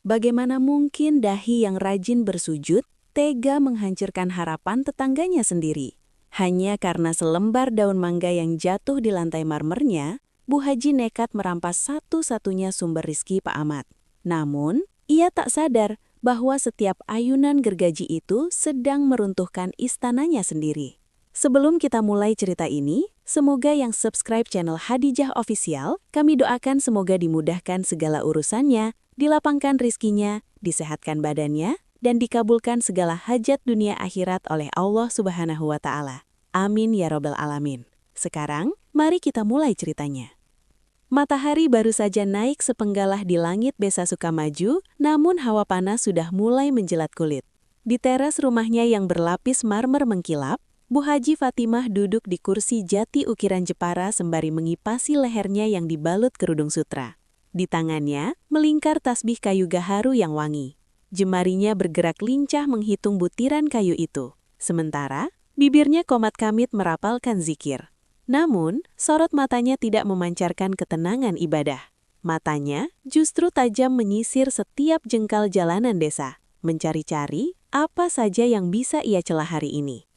Bagaimana mungkin dahi yang rajin bersujud tega menghancurkan harapan tetangganya sendiri? Hanya karena selembar daun mangga yang jatuh di lantai marmernya, Bu Haji nekat merampas satu-satunya sumber rizki Pak Ahmad. Namun, ia tak sadar bahwa setiap ayunan gergaji itu sedang meruntuhkan istananya sendiri. Sebelum kita mulai cerita ini, semoga yang subscribe channel Hadijah Official, kami doakan semoga dimudahkan segala urusannya, dilapangkan rizkinya, disehatkan badannya, dan dikabulkan segala hajat dunia akhirat oleh Allah Subhanahu wa Ta'ala. Amin ya Rabbal Alamin. Sekarang, mari kita mulai ceritanya. Matahari baru saja naik sepenggalah di langit Desa Sukamaju, namun hawa panas sudah mulai menjelat kulit. Di teras rumahnya yang berlapis marmer mengkilap, Bu Haji Fatimah duduk di kursi jati ukiran Jepara sembari mengipasi lehernya yang dibalut kerudung sutra. Di tangannya, melingkar tasbih kayu gaharu yang wangi. Jemarinya bergerak lincah menghitung butiran kayu itu. Sementara, bibirnya komat kamit merapalkan zikir. Namun, sorot matanya tidak memancarkan ketenangan ibadah. Matanya justru tajam menyisir setiap jengkal jalanan desa, mencari-cari apa saja yang bisa ia celah hari ini.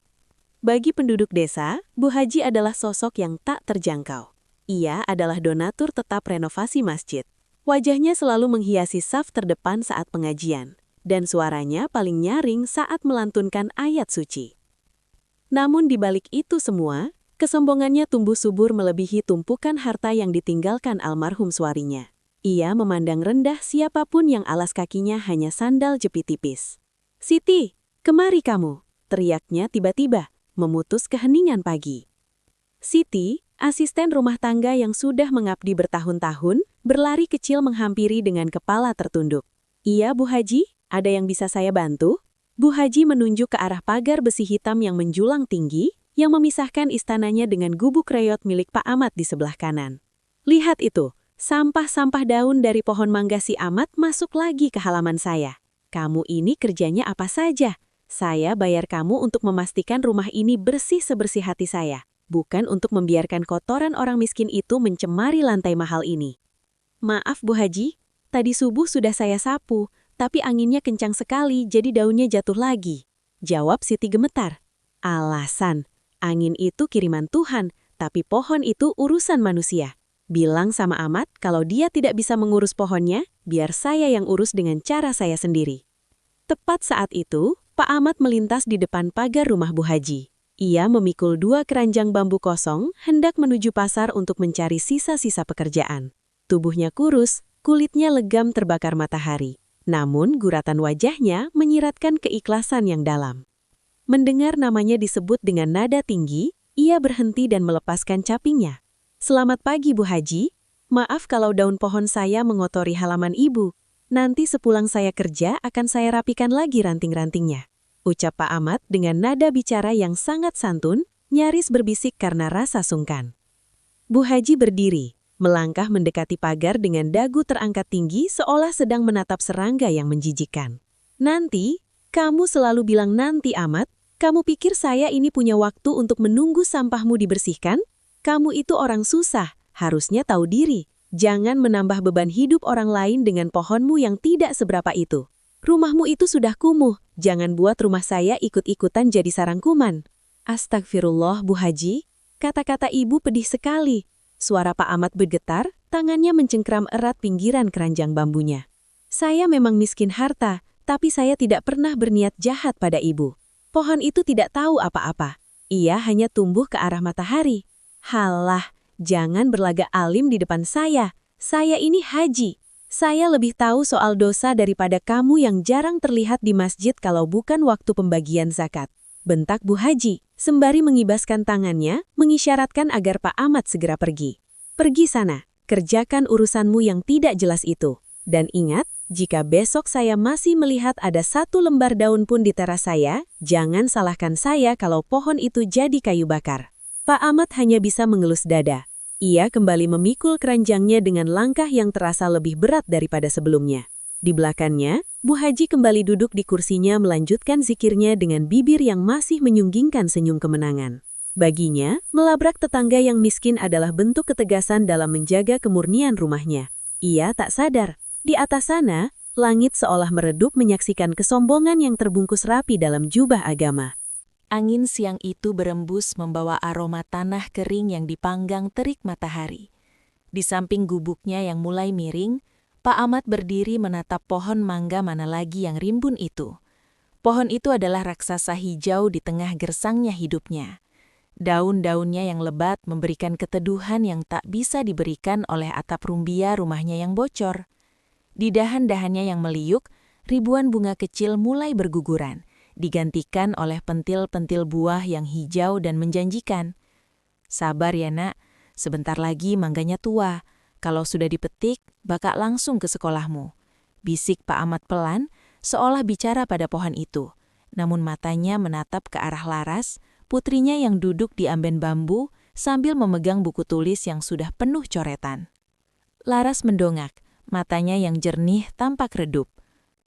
Bagi penduduk desa, Bu Haji adalah sosok yang tak terjangkau. Ia adalah donatur tetap renovasi masjid. Wajahnya selalu menghiasi saf terdepan saat pengajian, dan suaranya paling nyaring saat melantunkan ayat suci. Namun di balik itu semua, kesombongannya tumbuh subur melebihi tumpukan harta yang ditinggalkan almarhum suarinya. Ia memandang rendah siapapun yang alas kakinya hanya sandal jepit tipis. "Siti, kemari kamu!" teriaknya tiba-tiba, memutus keheningan pagi. Siti, asisten rumah tangga yang sudah mengabdi bertahun-tahun, berlari kecil menghampiri dengan kepala tertunduk. "Iya, Bu Haji, ada yang bisa saya bantu?" Bu Haji menunjuk ke arah pagar besi hitam yang menjulang tinggi, yang memisahkan istananya dengan gubuk reot milik Pak Ahmad di sebelah kanan. "Lihat itu, sampah-sampah daun dari pohon mangga si Ahmad masuk lagi ke halaman saya. Kamu ini kerjanya apa saja? Saya bayar kamu untuk memastikan rumah ini bersih sebersih hati saya, bukan untuk membiarkan kotoran orang miskin itu mencemari lantai mahal ini." "Maaf Bu Haji, tadi subuh sudah saya sapu, tapi anginnya kencang sekali jadi daunnya jatuh lagi," jawab Siti gemetar. "Alasan, angin itu kiriman Tuhan, tapi pohon itu urusan manusia. Bilang sama Ahmad kalau dia tidak bisa mengurus pohonnya, biar saya yang urus dengan cara saya sendiri." Tepat saat itu, Pak Ahmad melintas di depan pagar rumah Bu Haji. Ia memikul 2 keranjang bambu kosong, hendak menuju pasar untuk mencari sisa-sisa pekerjaan. Tubuhnya kurus, kulitnya legam terbakar matahari. Namun guratan wajahnya menyiratkan keikhlasan yang dalam. Mendengar namanya disebut dengan nada tinggi, ia berhenti dan melepaskan capingnya. "Selamat pagi Bu Haji, maaf kalau daun pohon saya mengotori halaman Ibu. Nanti sepulang saya kerja akan saya rapikan lagi ranting-rantingnya," ucap Pak Ahmad dengan nada bicara yang sangat santun, nyaris berbisik karena rasa sungkan. Bu Haji berdiri, melangkah mendekati pagar dengan dagu terangkat tinggi seolah sedang menatap serangga yang menjijikkan. "Nanti, kamu selalu bilang nanti Ahmad, kamu pikir saya ini punya waktu untuk menunggu sampahmu dibersihkan? Kamu itu orang susah, harusnya tahu diri. Jangan menambah beban hidup orang lain dengan pohonmu yang tidak seberapa itu. Rumahmu itu sudah kumuh, jangan buat rumah saya ikut-ikutan jadi sarang kuman." "Astagfirullah Bu Haji, kata-kata Ibu pedih sekali." Suara Pak Ahmad bergetar, tangannya mencengkram erat pinggiran keranjang bambunya. "Saya memang miskin harta, tapi saya tidak pernah berniat jahat pada Ibu. Pohon itu tidak tahu apa-apa. Ia hanya tumbuh ke arah matahari." "Halah, jangan berlagak alim di depan saya. Saya ini haji. Saya lebih tahu soal dosa daripada kamu yang jarang terlihat di masjid kalau bukan waktu pembagian zakat," bentak Bu Haji, sembari mengibaskan tangannya, mengisyaratkan agar Pak Ahmad segera pergi. "Pergi sana, kerjakan urusanmu yang tidak jelas itu. Dan ingat, jika besok saya masih melihat ada 1 lembar daun pun di teras saya, jangan salahkan saya kalau pohon itu jadi kayu bakar." Pak Ahmad hanya bisa mengelus dada. Ia kembali memikul keranjangnya dengan langkah yang terasa lebih berat daripada sebelumnya. Di belakangnya, Bu Haji kembali duduk di kursinya melanjutkan zikirnya dengan bibir yang masih menyunggingkan senyum kemenangan. Baginya, melabrak tetangga yang miskin adalah bentuk ketegasan dalam menjaga kemurnian rumahnya. Ia tak sadar, di atas sana, Langit seolah meredup menyaksikan kesombongan yang terbungkus rapi dalam jubah agama. Angin siang itu berembus membawa aroma tanah kering yang dipanggang terik matahari. Di samping gubuknya yang mulai miring, Pak Ahmad berdiri menatap pohon mangga mana lagi yang rimbun itu. Pohon itu adalah raksasa hijau di tengah gersangnya hidupnya. Daun-daunnya yang lebat memberikan keteduhan yang tak bisa diberikan oleh atap rumbia rumahnya yang bocor. Di dahan-dahannya yang meliuk, ribuan bunga kecil mulai berguguran, digantikan oleh pentil-pentil buah yang hijau dan menjanjikan. Sabar ya nak, sebentar lagi mangganya tua. Kalau sudah dipetik, bakal langsung ke sekolahmu. Bisik Pak Ahmad pelan, seolah bicara pada pohon itu. Namun matanya menatap ke arah Laras, putrinya yang duduk di amben bambu sambil memegang buku tulis yang sudah penuh coretan. Laras mendongak. Matanya yang jernih tampak redup.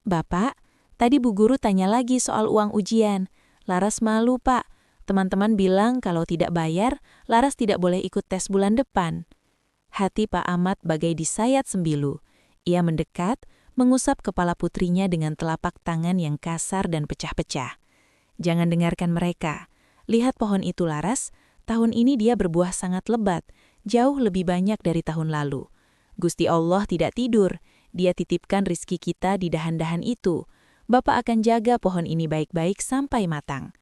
"Bapak, tadi Bu Guru tanya lagi soal uang ujian. Laras malu, Pak. Teman-teman bilang kalau tidak bayar, Laras tidak boleh ikut tes bulan depan." Hati Pak Ahmad bagai disayat sembilu. Ia mendekat, mengusap kepala putrinya dengan telapak tangan yang kasar dan pecah-pecah. "Jangan dengarkan mereka. Lihat pohon itu, Laras. Tahun ini dia berbuah sangat lebat, jauh lebih banyak dari tahun lalu. Gusti Allah tidak tidur, Dia titipkan rizki kita di dahan-dahan itu. Bapak akan jaga pohon ini baik-baik sampai matang."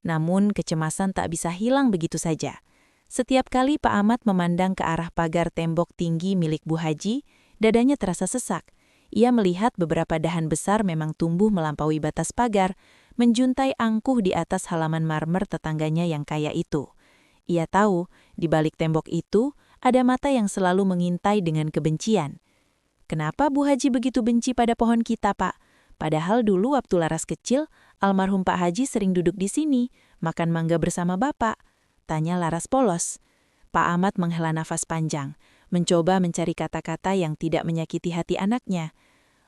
Namun kecemasan tak bisa hilang begitu saja. Setiap kali Pak Ahmad memandang ke arah pagar tembok tinggi milik Bu Haji, dadanya terasa sesak. Ia melihat beberapa dahan besar memang tumbuh melampaui batas pagar, menjuntai angkuh di atas halaman marmer tetangganya yang kaya itu. Ia tahu, di balik tembok itu, ada mata yang selalu mengintai dengan kebencian. "Kenapa Bu Haji begitu benci pada pohon kita, Pak? Padahal dulu waktu Laras kecil, almarhum Pak Haji sering duduk di sini, makan mangga bersama Bapak," tanya Laras polos. Pak Ahmad menghela nafas panjang, mencoba mencari kata-kata yang tidak menyakiti hati anaknya.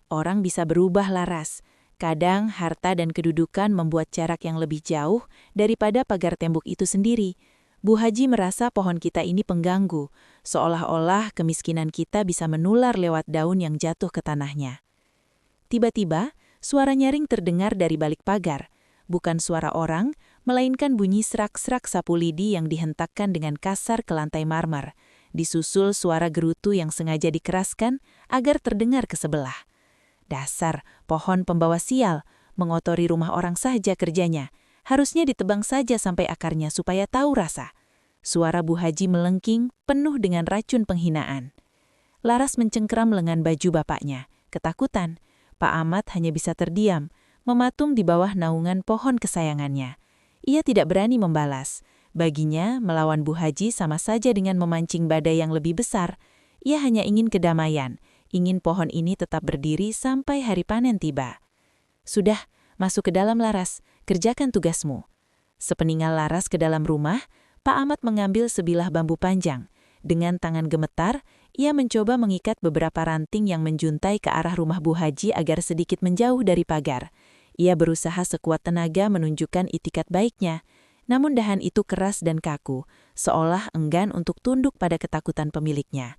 Orang bisa berubah, Laras. Kadang harta dan kedudukan membuat jarak yang lebih jauh daripada pagar tembok itu sendiri. Bu Haji merasa pohon kita ini pengganggu, seolah-olah kemiskinan kita bisa menular lewat daun yang jatuh ke tanahnya. Tiba-tiba, suara nyaring terdengar dari balik pagar. Bukan suara orang, melainkan bunyi serak-serak sapu lidi yang dihentakkan dengan kasar ke lantai marmer. Disusul suara gerutu yang sengaja dikeraskan agar terdengar ke sebelah. "Dasar, pohon pembawa sial, mengotori rumah orang saja kerjanya. Harusnya ditebang saja sampai akarnya supaya tahu rasa." Suara Bu Haji melengking, penuh dengan racun penghinaan. Laras mencengkeram lengan baju bapaknya. Ketakutan, Pak Ahmad hanya bisa terdiam, mematung di bawah naungan pohon kesayangannya. Ia tidak berani membalas. Baginya, melawan Bu Haji sama saja dengan memancing badai yang lebih besar. Ia hanya ingin kedamaian, ingin pohon ini tetap berdiri sampai hari panen tiba. "Sudah, masuk ke dalam, Laras. Kerjakan tugasmu." Sepeninggal Laras ke dalam rumah, Pak Ahmad mengambil sebilah bambu panjang. Dengan tangan gemetar, ia mencoba mengikat beberapa ranting yang menjuntai ke arah rumah Bu Haji agar sedikit menjauh dari pagar. Ia berusaha sekuat tenaga menunjukkan itikat baiknya. Namun dahan itu keras dan kaku, seolah enggan untuk tunduk pada ketakutan pemiliknya.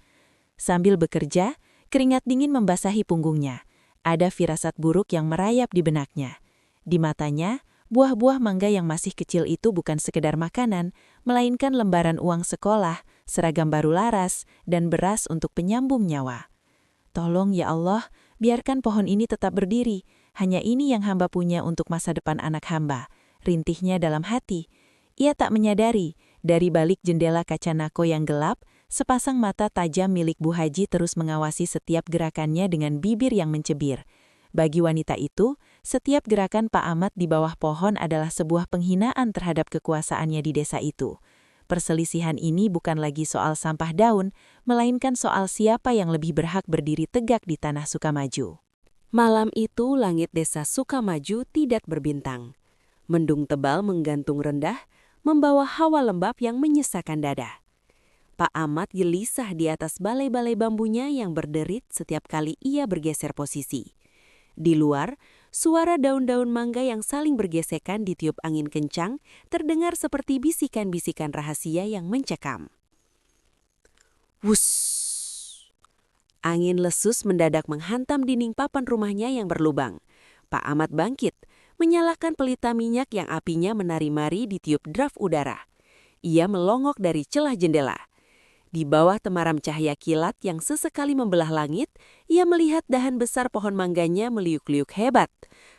Sambil bekerja, keringat dingin membasahi punggungnya. Ada firasat buruk yang merayap di benaknya. Di matanya, buah-buah mangga yang masih kecil itu bukan sekedar makanan, melainkan lembaran uang sekolah, seragam baru Laras, dan beras untuk penyambung nyawa. "Tolong ya Allah, biarkan pohon ini tetap berdiri. Hanya ini yang hamba punya untuk masa depan anak hamba," rintihnya dalam hati. Ia tak menyadari, dari balik jendela kaca nako yang gelap, sepasang mata tajam milik Bu Haji terus mengawasi setiap gerakannya dengan bibir yang mencebir. Bagi wanita itu, setiap gerakan Pak Ahmad di bawah pohon adalah sebuah penghinaan terhadap kekuasaannya di desa itu. Perselisihan ini bukan lagi soal sampah daun, melainkan soal siapa yang lebih berhak berdiri tegak di tanah Sukamaju. Malam itu langit desa Sukamaju tidak berbintang. Mendung tebal menggantung rendah, membawa hawa lembab yang menyesakan dada. Pak Ahmad gelisah di atas balai-balai bambunya yang berderit setiap kali ia bergeser posisi. Di luar, suara daun-daun mangga yang saling bergesekan ditiup angin kencang terdengar seperti bisikan-bisikan rahasia yang mencekam. Wus! Angin lesus mendadak menghantam dinding papan rumahnya yang berlubang. Pak Ahmad bangkit, menyalakan pelita minyak yang apinya menari-mari di tiup draf udara. Ia melongok dari celah jendela. Di bawah temaram cahaya kilat yang sesekali membelah langit, ia melihat dahan besar pohon mangganya meliuk-liuk hebat.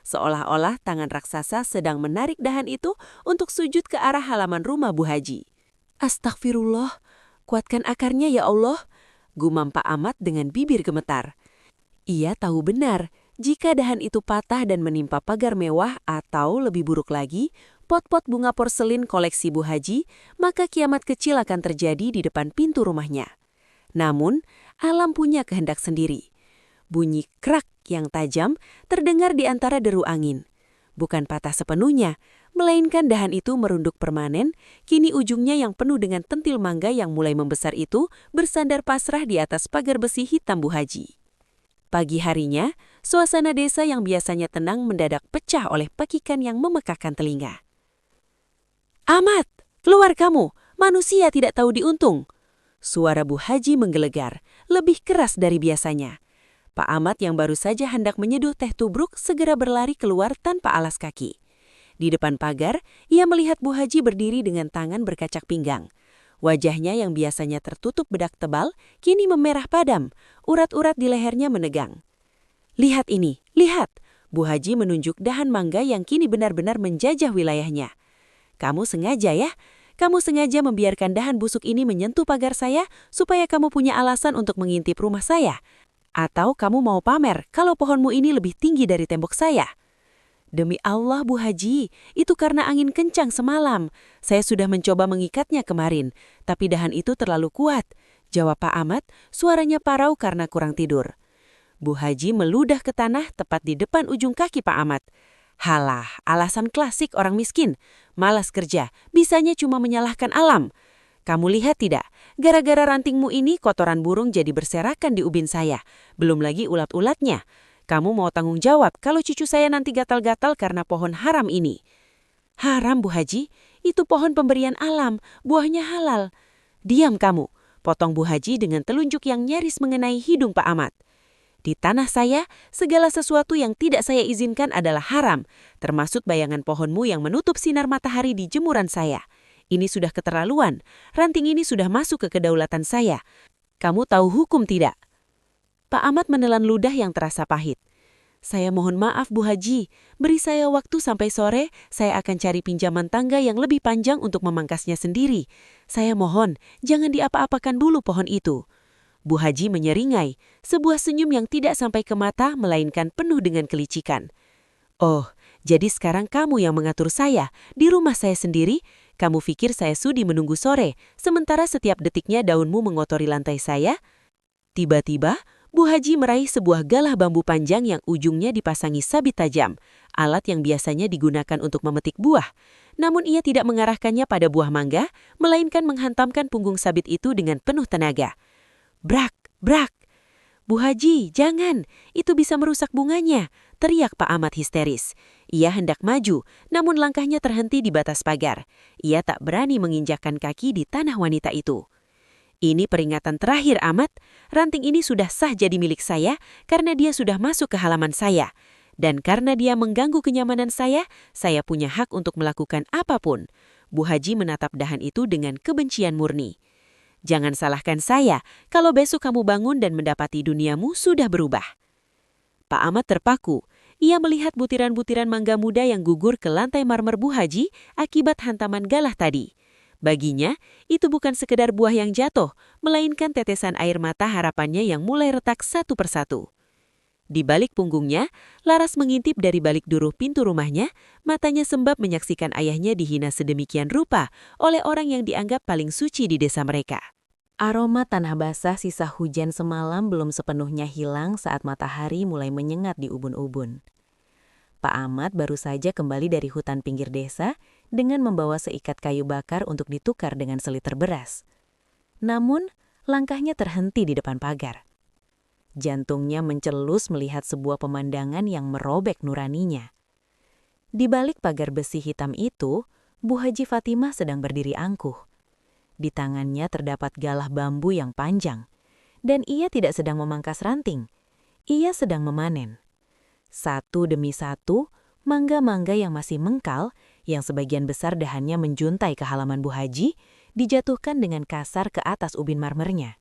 Seolah-olah tangan raksasa sedang menarik dahan itu untuk sujud ke arah halaman rumah Bu Haji. Astagfirullah, kuatkan akarnya ya Allah, gumam Pak Ahmad dengan bibir gemetar. Ia tahu benar, jika dahan itu patah dan menimpa pagar mewah atau lebih buruk lagi, pot-pot bunga porselin koleksi Bu Haji, maka kiamat kecil akan terjadi di depan pintu rumahnya. Namun, alam punya kehendak sendiri. Bunyi krak yang tajam terdengar di antara deru angin. Bukan patah sepenuhnya, melainkan dahan itu merunduk permanen, kini ujungnya yang penuh dengan tentil mangga yang mulai membesar itu bersandar pasrah di atas pagar besi hitam Bu Haji. Pagi harinya, suasana desa yang biasanya tenang mendadak pecah oleh pekikan yang memekakkan telinga. Ahmad, keluar kamu, manusia tidak tahu diuntung. Suara Bu Haji menggelegar, lebih keras dari biasanya. Pak Ahmad yang baru saja hendak menyeduh teh tubruk segera berlari keluar tanpa alas kaki. Di depan pagar, ia melihat Bu Haji berdiri dengan tangan berkacak pinggang. Wajahnya yang biasanya tertutup bedak tebal, kini memerah padam, urat-urat di lehernya menegang. Lihat ini, lihat! Bu Haji menunjuk dahan mangga yang kini benar-benar menjajah wilayahnya. Kamu sengaja ya? Kamu sengaja membiarkan dahan busuk ini menyentuh pagar saya supaya kamu punya alasan untuk mengintip rumah saya? Atau kamu mau pamer kalau pohonmu ini lebih tinggi dari tembok saya? Demi Allah Bu Haji, itu karena angin kencang semalam. Saya sudah mencoba mengikatnya kemarin, tapi dahan itu terlalu kuat. Jawab Pak Ahmad, suaranya parau karena kurang tidur. Bu Haji meludah ke tanah tepat di depan ujung kaki Pak Ahmad. Halah, alasan klasik orang miskin. Malas kerja, bisanya cuma menyalahkan alam. Kamu lihat tidak, gara-gara rantingmu ini kotoran burung jadi berserakan di ubin saya. Belum lagi ulat-ulatnya. Kamu mau tanggung jawab kalau cucu saya nanti gatal-gatal karena pohon haram ini. Haram Bu Haji, itu pohon pemberian alam, buahnya halal. Diam kamu, potong Bu Haji dengan telunjuk yang nyaris mengenai hidung Pak Ahmad. Di tanah saya, segala sesuatu yang tidak saya izinkan adalah haram, termasuk bayangan pohonmu yang menutup sinar matahari di jemuran saya. Ini sudah keterlaluan, ranting ini sudah masuk ke kedaulatan saya. Kamu tahu hukum tidak? Pak Ahmad menelan ludah yang terasa pahit. Saya mohon maaf Bu Haji, beri saya waktu sampai sore, saya akan cari pinjaman tangga yang lebih panjang untuk memangkasnya sendiri. Saya mohon, jangan diapa-apakan dulu pohon itu. Bu Haji menyeringai, sebuah senyum yang tidak sampai ke mata melainkan penuh dengan kelicikan. Oh, jadi sekarang kamu yang mengatur saya, di rumah saya sendiri? Kamu pikir saya sudi menunggu sore, sementara setiap detiknya daunmu mengotori lantai saya? Tiba-tiba, Bu Haji meraih sebuah galah bambu panjang yang ujungnya dipasangi sabit tajam, alat yang biasanya digunakan untuk memetik buah. Namun ia tidak mengarahkannya pada buah mangga, melainkan menghantamkan punggung sabit itu dengan penuh tenaga. Brak, brak. Bu Haji, jangan, itu bisa merusak bunganya, teriak Pak Ahmad histeris. Ia hendak maju, namun langkahnya terhenti di batas pagar. Ia tak berani menginjakkan kaki di tanah wanita itu. Ini peringatan terakhir Ahmad, ranting ini sudah sah jadi milik saya karena dia sudah masuk ke halaman saya. Dan karena dia mengganggu kenyamanan saya punya hak untuk melakukan apapun. Bu Haji menatap dahan itu dengan kebencian murni. Jangan salahkan saya kalau besok kamu bangun dan mendapati duniamu sudah berubah. Pak Ahmad terpaku. Ia melihat butiran-butiran mangga muda yang gugur ke lantai marmer Bu Haji akibat hantaman galah tadi. Baginya, itu bukan sekedar buah yang jatuh, melainkan tetesan air mata harapannya yang mulai retak satu persatu. Di balik punggungnya, Laras mengintip dari balik duruh pintu rumahnya, matanya sembab menyaksikan ayahnya dihina sedemikian rupa oleh orang yang dianggap paling suci di desa mereka. Aroma tanah basah sisa hujan semalam belum sepenuhnya hilang saat matahari mulai menyengat di ubun-ubun. Pak Ahmad baru saja kembali dari hutan pinggir desa dengan membawa seikat kayu bakar untuk ditukar dengan seliter beras. Namun, langkahnya terhenti di depan pagar. Jantungnya mencelus melihat sebuah pemandangan yang merobek nuraninya. Di balik pagar besi hitam itu, Bu Haji Fatimah sedang berdiri angkuh. Di tangannya terdapat galah bambu yang panjang. Dan ia tidak sedang memangkas ranting. Ia sedang memanen. Satu demi satu, mangga-mangga yang masih mengkal, yang sebagian besar dahannya menjuntai ke halaman Bu Haji, dijatuhkan dengan kasar ke atas ubin marmernya.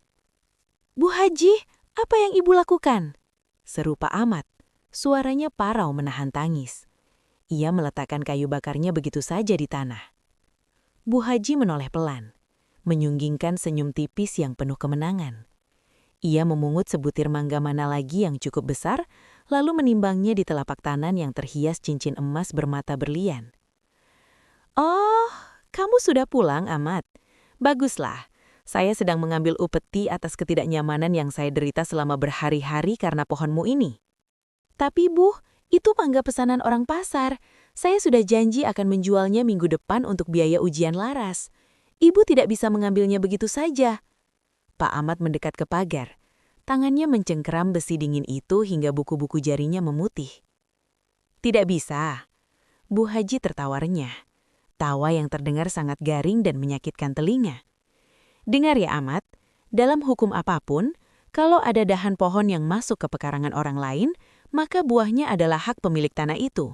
"Bu Haji, apa yang Ibu lakukan?" seru Pak Ahmad. Suaranya parau menahan tangis. Ia meletakkan kayu bakarnya begitu saja di tanah. Bu Haji menoleh pelan, menyunggingkan senyum tipis yang penuh kemenangan. Ia memungut sebutir mangga mana lagi yang cukup besar, lalu menimbangnya di telapak tangan yang terhias cincin emas bermata berlian. "Oh, kamu sudah pulang, Ahmad. Baguslah. Saya sedang mengambil upeti atas ketidaknyamanan yang saya derita selama berhari-hari karena pohonmu ini." "Tapi Bu, itu mangga pesanan orang pasar. Saya sudah janji akan menjualnya minggu depan untuk biaya ujian Laras. Ibu tidak bisa mengambilnya begitu saja." Pak Ahmad mendekat ke pagar. Tangannya mencengkeram besi dingin itu hingga buku-buku jarinya memutih. "Tidak bisa." Bu Haji tertawa renyah. Tawa yang terdengar sangat garing dan menyakitkan telinga. "Dengar ya Ahmad, dalam hukum apapun, kalau ada dahan pohon yang masuk ke pekarangan orang lain, maka buahnya adalah hak pemilik tanah itu.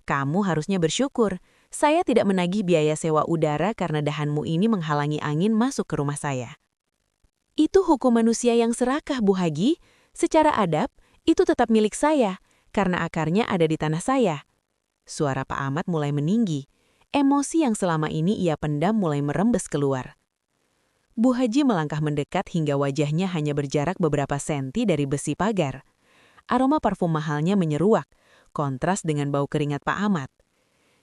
Kamu harusnya bersyukur, saya tidak menagih biaya sewa udara karena dahanmu ini menghalangi angin masuk ke rumah saya." "Itu hukum manusia yang serakah, Bu Haji. Secara adab, itu tetap milik saya, karena akarnya ada di tanah saya." Suara Pak Ahmad mulai meninggi. Emosi yang selama ini ia pendam mulai merembes keluar. Bu Haji melangkah mendekat hingga wajahnya hanya berjarak beberapa senti dari besi pagar. Aroma parfum mahalnya menyeruak, kontras dengan bau keringat Pak Ahmad.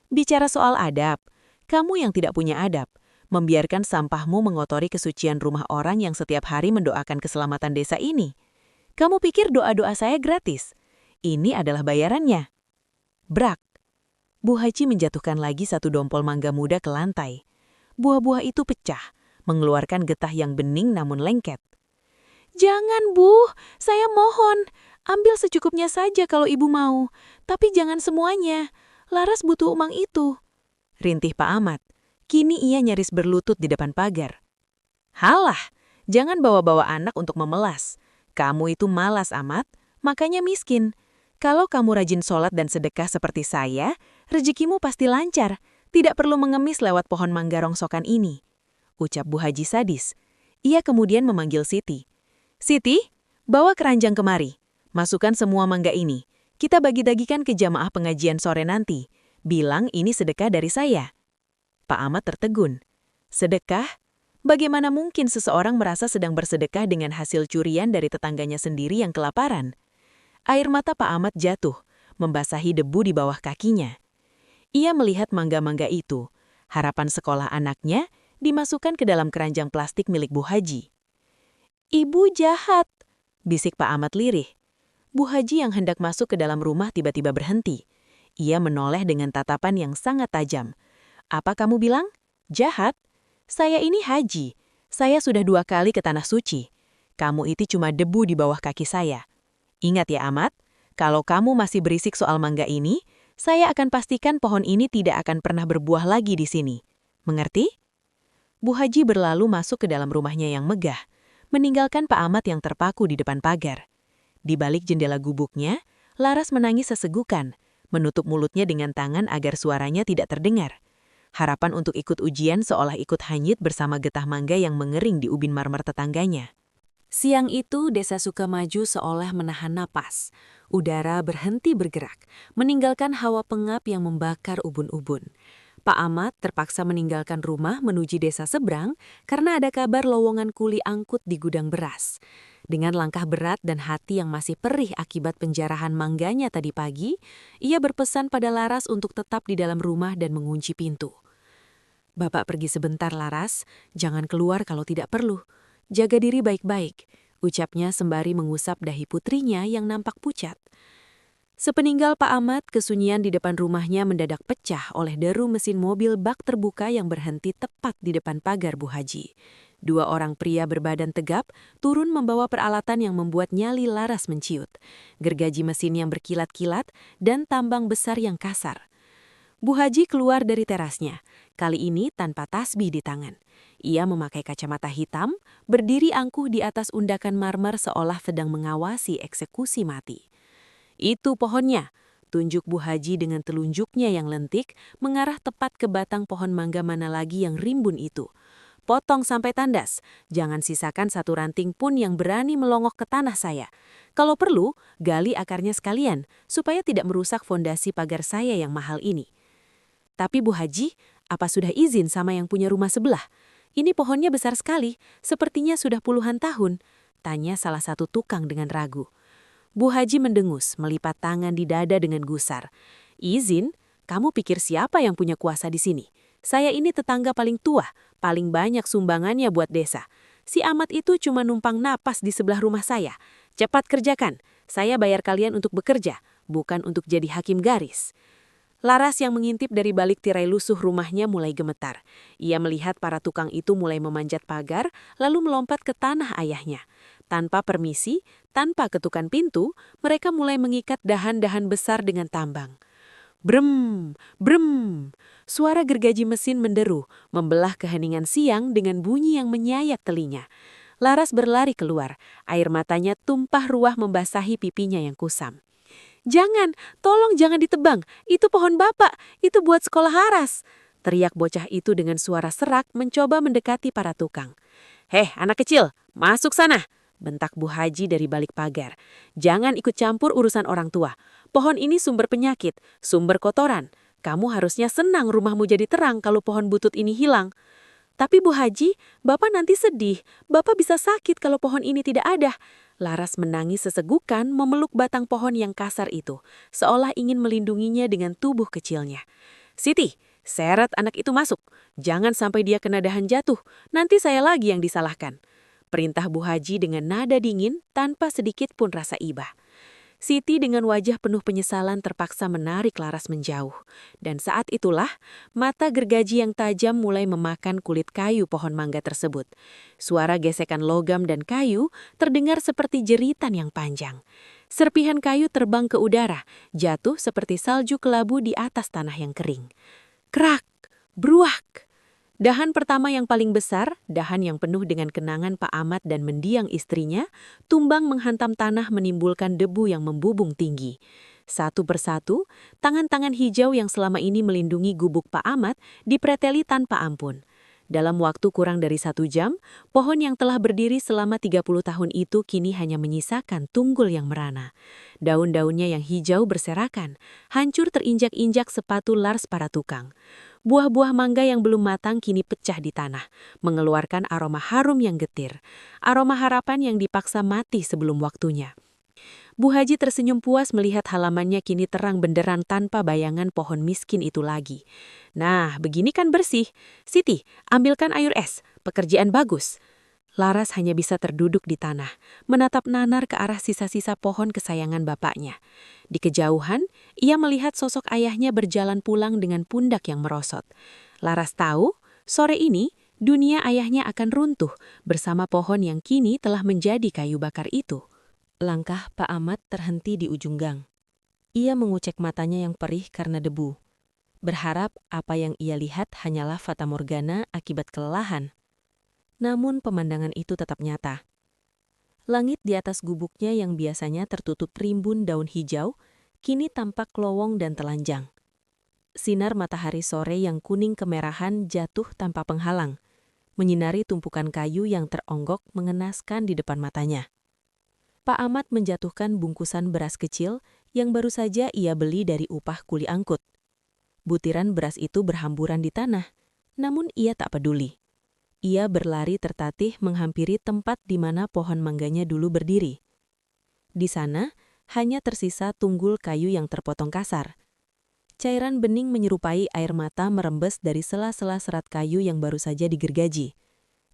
"Bicara soal adab, kamu yang tidak punya adab, membiarkan sampahmu mengotori kesucian rumah orang yang setiap hari mendoakan keselamatan desa ini. Kamu pikir doa-doa saya gratis? Ini adalah bayarannya." Brak! Bu Haji menjatuhkan lagi satu dompol mangga muda ke lantai. Buah-buah itu pecah, mengeluarkan getah yang bening namun lengket. "Jangan, Bu, saya mohon. Ambil secukupnya saja kalau Ibu mau, tapi jangan semuanya. Laras butuh uang itu." Rintih Pak Ahmad. Kini ia nyaris berlutut di depan pagar. "Halah, jangan bawa-bawa anak untuk memelas. Kamu itu malas amat, makanya miskin. Kalau kamu rajin sholat dan sedekah seperti saya, rezekimu pasti lancar, tidak perlu mengemis lewat pohon mangga rongsokan ini," ucap Bu Haji sadis. Ia kemudian memanggil Siti. "Siti, bawa keranjang kemari. Masukkan semua mangga ini. Kita bagi-bagikan ke jamaah pengajian sore nanti. Bilang ini sedekah dari saya." Pak Ahmad tertegun. "Sedekah? Bagaimana mungkin seseorang merasa sedang bersedekah dengan hasil curian dari tetangganya sendiri yang kelaparan?" Air mata Pak Ahmad jatuh, membasahi debu di bawah kakinya. Ia melihat mangga-mangga itu, harapan sekolah anaknya, dimasukkan ke dalam keranjang plastik milik Bu Haji. "Ibu jahat," bisik Pak Ahmad lirih. Bu Haji yang hendak masuk ke dalam rumah tiba-tiba berhenti. Ia menoleh dengan tatapan yang sangat tajam. "Apa kamu bilang? Jahat? Saya ini haji. Saya sudah 2 kali ke tanah suci. Kamu itu cuma debu di bawah kaki saya. Ingat ya Ahmad, kalau kamu masih berisik soal mangga ini, saya akan pastikan pohon ini tidak akan pernah berbuah lagi di sini. Mengerti?" Bu Haji berlalu masuk ke dalam rumahnya yang megah, meninggalkan Pak Ahmad yang terpaku di depan pagar. Di balik jendela gubuknya, Laras menangis sesegukan, menutup mulutnya dengan tangan agar suaranya tidak terdengar. Harapan untuk ikut ujian seolah ikut hanyut bersama getah mangga yang mengering di ubin marmer tetangganya. Siang itu, desa Sukamaju seolah menahan napas. Udara berhenti bergerak, meninggalkan hawa pengap yang membakar ubun-ubun. Pak Ahmad terpaksa meninggalkan rumah menuju desa seberang karena ada kabar lowongan kuli angkut di gudang beras. Dengan langkah berat dan hati yang masih perih akibat penjarahan mangganya tadi pagi, ia berpesan pada Laras untuk tetap di dalam rumah dan mengunci pintu. "Bapak pergi sebentar, Laras. Jangan keluar kalau tidak perlu. Jaga diri baik-baik," ucapnya sembari mengusap dahi putrinya yang nampak pucat. Sepeninggal Pak Ahmad, kesunyian di depan rumahnya mendadak pecah oleh deru mesin mobil bak terbuka yang berhenti tepat di depan pagar Bu Haji. 2 orang pria berbadan tegap turun membawa peralatan yang membuat nyali Laras menciut. Gergaji mesin yang berkilat-kilat dan tambang besar yang kasar. Bu Haji keluar dari terasnya. kali ini tanpa tasbih di tangan. Ia memakai kacamata hitam, berdiri angkuh di atas undakan marmer seolah sedang mengawasi eksekusi mati. Itu pohonnya, tunjuk Bu Haji dengan telunjuknya yang lentik, mengarah tepat ke batang pohon mangga mana lagi yang rimbun itu. Potong sampai tandas, jangan sisakan satu ranting pun yang berani melongok ke tanah saya. Kalau perlu, gali akarnya sekalian, supaya tidak merusak fondasi pagar saya yang mahal ini. Tapi Bu Haji, apa sudah izin sama yang punya rumah sebelah? Ini pohonnya besar sekali, sepertinya sudah puluhan tahun, tanya salah satu tukang dengan ragu. Bu Haji mendengus, melipat tangan di dada dengan gusar. Izin? Kamu pikir siapa yang punya kuasa di sini? Saya ini tetangga paling tua, paling banyak sumbangannya buat desa. Si Ahmad itu cuma numpang napas di sebelah rumah saya. Cepat kerjakan, saya bayar kalian untuk bekerja, bukan untuk jadi hakim garis. Laras yang mengintip dari balik tirai lusuh rumahnya mulai gemetar. Ia melihat para tukang itu mulai memanjat pagar, lalu melompat ke tanah ayahnya. Tanpa permisi, tanpa ketukan pintu, mereka mulai mengikat dahan-dahan besar dengan tambang. Brem, brem. Suara gergaji mesin menderu, membelah keheningan siang dengan bunyi yang menyayat telinga. Laras berlari keluar, air matanya tumpah ruah membasahi pipinya yang kusam. Jangan, tolong jangan ditebang, itu pohon bapak, itu buat sekolah Haras. Teriak bocah itu dengan suara serak mencoba mendekati para tukang. Heh, anak kecil, masuk sana, bentak Bu Haji dari balik pagar. Jangan ikut campur urusan orang tua. Pohon ini sumber penyakit, sumber kotoran. Kamu harusnya senang rumahmu jadi terang kalau pohon butut ini hilang. Tapi Bu Haji, Bapak nanti sedih. Bapak bisa sakit kalau pohon ini tidak ada. Laras menangis sesegukan memeluk batang pohon yang kasar itu, seolah ingin melindunginya dengan tubuh kecilnya. Siti, seret anak itu masuk. Jangan sampai dia kena dahan jatuh, nanti saya lagi yang disalahkan. Perintah Bu Haji dengan nada dingin tanpa sedikit pun rasa iba. Siti dengan wajah penuh penyesalan terpaksa menarik Laras menjauh. Dan saat itulah, mata gergaji yang tajam mulai memakan kulit kayu pohon mangga tersebut. Suara gesekan logam dan kayu terdengar seperti jeritan yang panjang. Serpihan kayu terbang ke udara, jatuh seperti salju kelabu di atas tanah yang kering. Krak, bruak. Dahan pertama yang paling besar, dahan yang penuh dengan kenangan Pak Ahmad dan mendiang istrinya, tumbang menghantam tanah menimbulkan debu yang membubung tinggi. Satu persatu, tangan-tangan hijau yang selama ini melindungi gubuk Pak Ahmad dipreteli tanpa ampun. Dalam waktu kurang dari 1 jam, pohon yang telah berdiri selama 30 tahun itu kini hanya menyisakan tunggul yang merana. Daun-daunnya yang hijau berserakan, hancur terinjak-injak sepatu Lars para tukang. Buah-buah mangga yang belum matang kini pecah di tanah, mengeluarkan aroma harum yang getir. Aroma harapan yang dipaksa mati sebelum waktunya. Bu Haji tersenyum puas melihat halamannya kini terang benderang tanpa bayangan pohon miskin itu lagi. Nah, begini kan bersih. Siti, ambilkan air es, pekerjaan bagus. Laras hanya bisa terduduk di tanah, menatap nanar ke arah sisa-sisa pohon kesayangan bapaknya. Di kejauhan, ia melihat sosok ayahnya berjalan pulang dengan pundak yang merosot. Laras tahu, sore ini dunia ayahnya akan runtuh bersama pohon yang kini telah menjadi kayu bakar itu. Langkah Pak Ahmad terhenti di ujung gang. Ia mengucek matanya yang perih karena debu. Berharap apa yang ia lihat hanyalah fatamorgana akibat kelelahan. Namun pemandangan itu tetap nyata. Langit di atas gubuknya yang biasanya tertutup rimbun daun hijau, kini tampak lowong dan telanjang. Sinar matahari sore yang kuning kemerahan jatuh tanpa penghalang, menyinari tumpukan kayu yang teronggok mengenaskan di depan matanya. Pak Ahmad menjatuhkan bungkusan beras kecil yang baru saja ia beli dari upah kuli angkut. Butiran beras itu berhamburan di tanah, namun ia tak peduli. Ia berlari tertatih menghampiri tempat di mana pohon mangganya dulu berdiri. Di sana, hanya tersisa tunggul kayu yang terpotong kasar. Cairan bening menyerupai air mata merembes dari sela-sela serat kayu yang baru saja digergaji.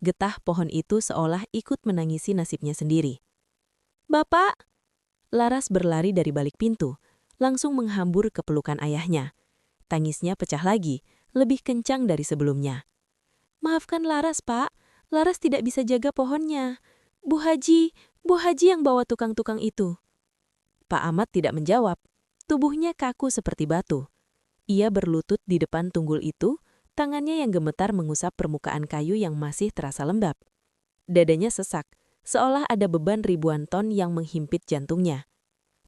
Getah pohon itu seolah ikut menangisi nasibnya sendiri. "Bapak!" Laras berlari dari balik pintu, langsung menghambur ke pelukan ayahnya. Tangisnya pecah lagi, lebih kencang dari sebelumnya. "Maafkan Laras, Pak. Laras tidak bisa jaga pohonnya. Bu Haji yang bawa tukang-tukang itu." Pak Ahmad tidak menjawab. Tubuhnya kaku seperti batu. Ia berlutut di depan tunggul itu, Tangannya yang gemetar mengusap permukaan kayu yang masih terasa lembab. Dadanya sesak, seolah ada beban ribuan ton yang menghimpit jantungnya.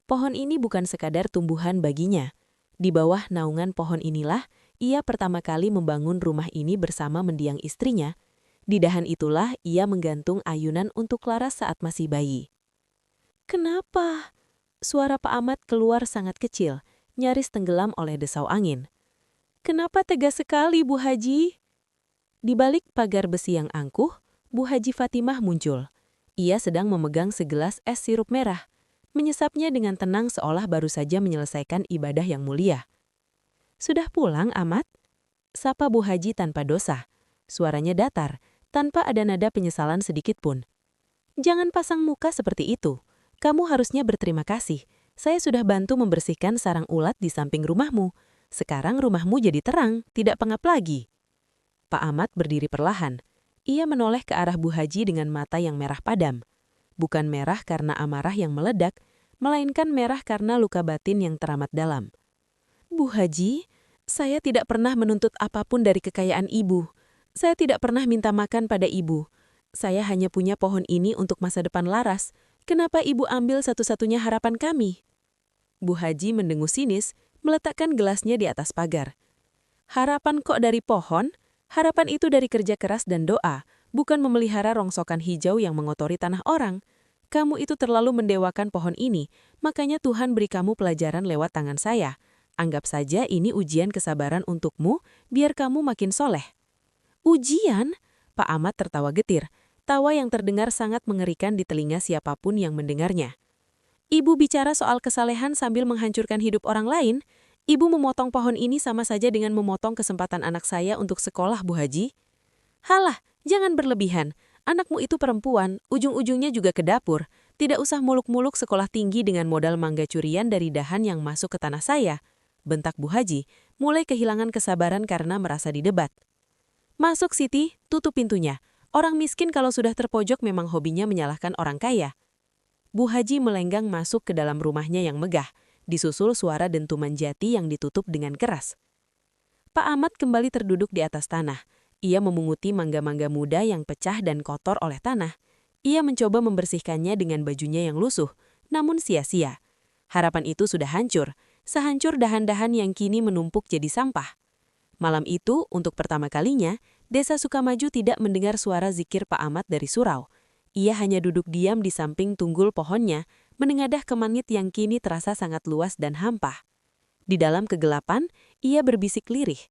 Pohon ini bukan sekadar tumbuhan baginya. Di bawah naungan pohon inilah, ia pertama kali membangun rumah ini bersama mendiang istrinya. Di dahan itulah ia menggantung ayunan untuk Laras saat masih bayi. "Kenapa?" Suara Pak Ahmad keluar sangat kecil, nyaris tenggelam oleh desau angin. "Kenapa tegas sekali, Bu Haji?" Di balik pagar besi yang angkuh, Bu Haji Fatimah muncul. Ia sedang memegang segelas es sirup merah, menyesapnya dengan tenang seolah baru saja menyelesaikan ibadah yang mulia. "Sudah pulang, Ahmad?" Sapa Bu Haji tanpa dosa. Suaranya datar, tanpa ada nada penyesalan sedikit pun. "Jangan pasang muka seperti itu. Kamu harusnya berterima kasih. Saya sudah bantu membersihkan sarang ulat di samping rumahmu. Sekarang rumahmu jadi terang, tidak pengap lagi." Pak Ahmad berdiri perlahan. Ia menoleh ke arah Bu Haji dengan mata yang merah padam. Bukan merah karena amarah yang meledak, melainkan merah karena luka batin yang teramat dalam. "Bu Haji, saya tidak pernah menuntut apapun dari kekayaan Ibu. Saya tidak pernah minta makan pada Ibu. Saya hanya punya pohon ini untuk masa depan Laras. Kenapa Ibu ambil satu-satunya harapan kami?" Bu Haji mendengus sinis, meletakkan gelasnya di atas pagar. "Harapan kok dari pohon? Harapan itu dari kerja keras dan doa, bukan memelihara rongsokan hijau yang mengotori tanah orang. Kamu itu terlalu mendewakan pohon ini, makanya Tuhan beri kamu pelajaran lewat tangan saya. Anggap saja ini ujian kesabaran untukmu, biar kamu makin soleh." "Ujian?" Pak Ahmad tertawa getir, tawa yang terdengar sangat mengerikan di telinga siapapun yang mendengarnya. "Ibu bicara soal kesalehan sambil menghancurkan hidup orang lain? Ibu memotong pohon ini sama saja dengan memotong kesempatan anak saya untuk sekolah, Bu Haji." "Halah, jangan berlebihan. Anakmu itu perempuan, ujung-ujungnya juga ke dapur. Tidak usah muluk-muluk sekolah tinggi dengan modal mangga curian dari dahan yang masuk ke tanah saya," bentak Bu Haji, mulai kehilangan kesabaran karena merasa didebat. "Masuk, Siti, tutup pintunya. Orang miskin kalau sudah terpojok memang hobinya menyalahkan orang kaya." Bu Haji melenggang masuk ke dalam rumahnya yang megah, disusul suara dentuman jati yang ditutup dengan keras. Pak Ahmad kembali terduduk di atas tanah. Ia memunguti mangga-mangga muda yang pecah dan kotor oleh tanah. Ia mencoba membersihkannya dengan bajunya yang lusuh, namun sia-sia. Harapan itu sudah hancur, sehancur dahan-dahan yang kini menumpuk jadi sampah. Malam itu, untuk pertama kalinya, Desa Sukamaju tidak mendengar suara zikir Pak Ahmad dari surau. Ia hanya duduk diam di samping tunggul pohonnya, menengadah ke langit yang kini terasa sangat luas dan hampa. Di dalam kegelapan, ia berbisik lirih.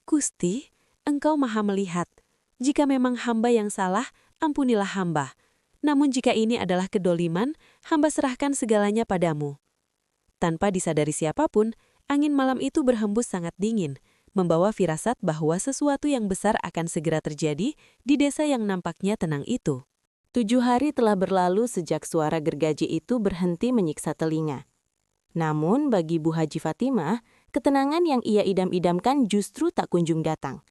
"Gusti, Engkau maha melihat. Jika memang hamba yang salah, ampunilah hamba. Namun jika ini adalah kedoliman, hamba serahkan segalanya padamu." Tanpa disadari siapapun, angin malam itu berhembus sangat dingin, membawa firasat bahwa sesuatu yang besar akan segera terjadi di desa yang nampaknya tenang itu. 7 hari telah berlalu sejak suara gergaji itu berhenti menyiksa telinga. Namun bagi Bu Haji Fatimah, ketenangan yang ia idam-idamkan justru tak kunjung datang.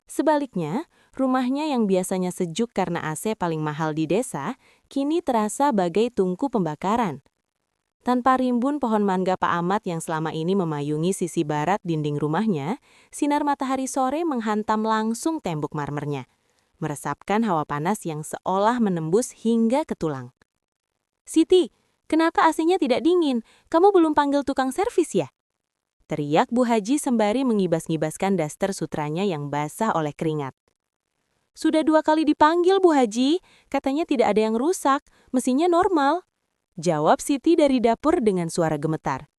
Sebaliknya, rumahnya yang biasanya sejuk karena AC paling mahal di desa, kini terasa bagai tungku pembakaran. Tanpa rimbun pohon mangga Pak Ahmad yang selama ini memayungi sisi barat dinding rumahnya, sinar matahari sore menghantam langsung tembok marmernya, meresapkan hawa panas yang seolah menembus hingga ke tulang. "Siti, kenapa AC-nya tidak dingin? Kamu belum panggil tukang servis ya?" teriak Bu Haji sembari mengibas-ngibaskan daster sutranya yang basah oleh keringat. "Sudah 2 kali dipanggil, Bu Haji. Katanya tidak ada yang rusak, mesinnya normal," jawab Siti dari dapur dengan suara gemetar.